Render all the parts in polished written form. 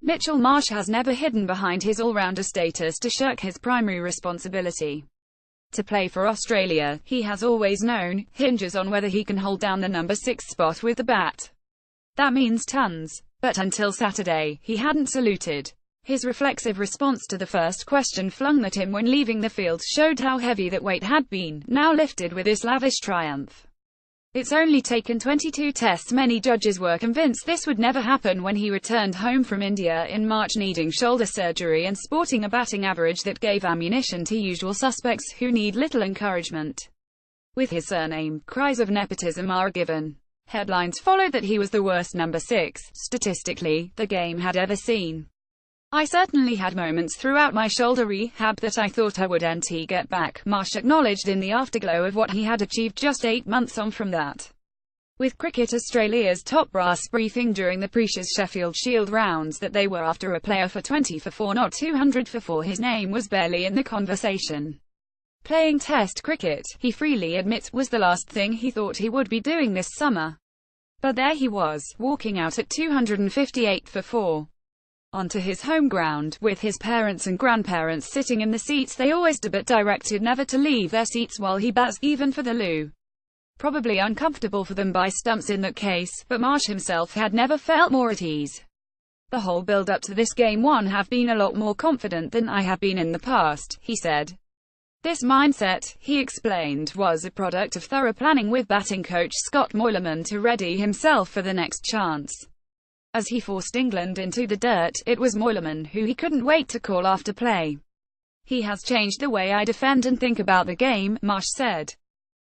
Mitchell Marsh has never hidden behind his all-rounder status to shirk his primary responsibility. To play for Australia, he has always known, hinges on whether he can hold down the number 6 spot with the bat. That means tons. But until Saturday, he hadn't saluted. His reflexive response to the first question flung at him when leaving the field showed how heavy that weight had been, now lifted with this lavish triumph. It's only taken 22 tests. Many judges were convinced this would never happen when he returned home from India in March, needing shoulder surgery and sporting a batting average that gave ammunition to usual suspects who need little encouragement. With his surname, cries of nepotism are given. Headlines followed that he was the worst number 6, statistically, the game had ever seen. I certainly had moments throughout my shoulder rehab that I thought I would get back, Marsh acknowledged in the afterglow of what he had achieved just 8 months on from that. With Cricket Australia's top brass briefing during the Precious Sheffield Shield rounds that they were after a player for 20 for 4 not 200 for 4, his name was barely in the conversation. Playing Test cricket, he freely admits, was the last thing he thought he would be doing this summer. But there he was, walking out at 258 for 4. Onto his home ground, with his parents and grandparents sitting in the seats they always do, but directed never to leave their seats while he bats, even for the loo. Probably uncomfortable for them by stumps in that case, but Marsh himself had never felt more at ease. The whole build-up to this game one have been a lot more confident than I have been in the past, he said. This mindset, he explained, was a product of thorough planning with batting coach Scott Moyleman to ready himself for the next chance. As he forced England into the dirt, it was Moyleman who he couldn't wait to call after play. He has changed the way I defend and think about the game, Marsh said.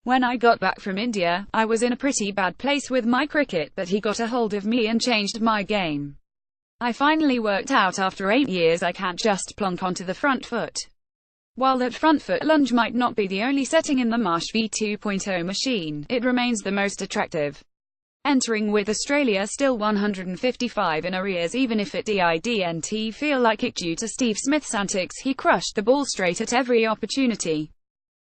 When I got back from India, I was in a pretty bad place with my cricket, but he got a hold of me and changed my game. I finally worked out after 8 years I can't just plonk onto the front foot. While that front foot lunge might not be the only setting in the Marsh v 2.0 machine, it remains the most attractive. Entering with Australia still 155 in arrears, even if it didn't feel like it due to Steve Smith's antics, he crushed the ball straight at every opportunity.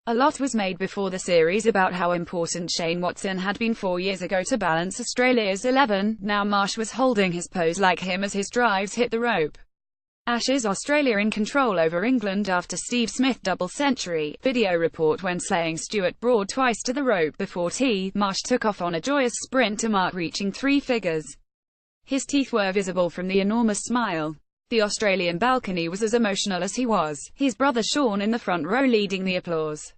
A lot was made before the series about how important Shane Watson had been 4 years ago to balance Australia's 11, now Marsh was holding his pose like him as his drives hit the rope. Ashes: Australia in control over England after Steve Smith double century. Video report: when slaying Stuart Broad twice to the rope before tea, Marsh took off on a joyous sprint to mark reaching 3 figures. His teeth were visible from the enormous smile. The Australian balcony was as emotional as he was, his brother Sean in the front row leading the applause.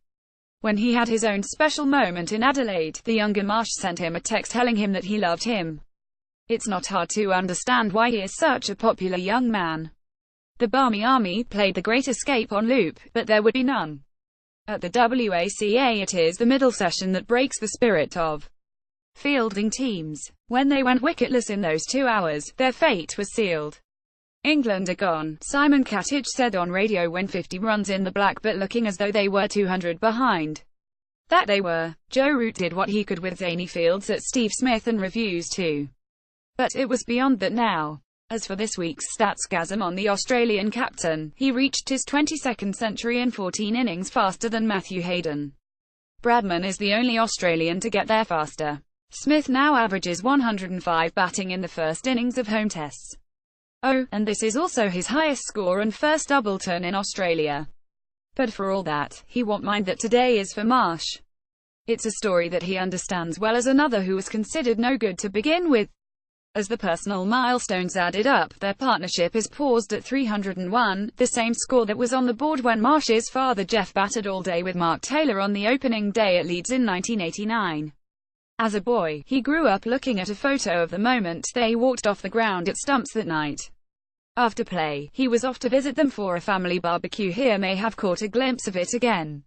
When he had his own special moment in Adelaide, the younger Marsh sent him a text telling him that he loved him. It's not hard to understand why he is such a popular young man. The Barmy Army played The Great Escape on loop, but there would be none. At the WACA it is the middle session that breaks the spirit of fielding teams. When they went wicketless in those 2 hours, their fate was sealed. England are gone, Simon Cattage said on radio when 50 runs in the black but looking as though they were 200 behind. That they were. Joe Root did what he could with zany fields at Steve Smith and reviews too. But it was beyond that now. As for this week's statsgasm on the Australian captain, he reached his 22nd century in 14 innings faster than Matthew Hayden. Bradman is the only Australian to get there faster. Smith now averages 105 batting in the first innings of home tests. Oh, and this is also his highest score and first double turn in Australia. But for all that, he won't mind that today is for Marsh. It's a story that he understands well as another who was considered no good to begin with. As the personal milestones added up, their partnership is paused at 301, the same score that was on the board when Marsh's father Jeff batted all day with Mark Taylor on the opening day at Leeds in 1989. As a boy, he grew up looking at a photo of the moment they walked off the ground at Stumps that night. After play, he was off to visit them for a family barbecue. Here may have caught a glimpse of it again.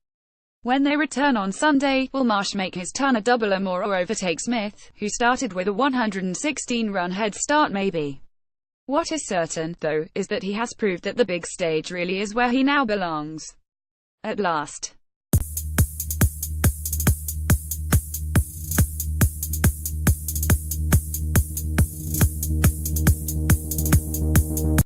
When they return on Sunday, will Marsh make his ton a double or more or overtake Smith, who started with a 116-run head start? Maybe. What is certain, though, is that he has proved that the big stage really is where he now belongs. At last.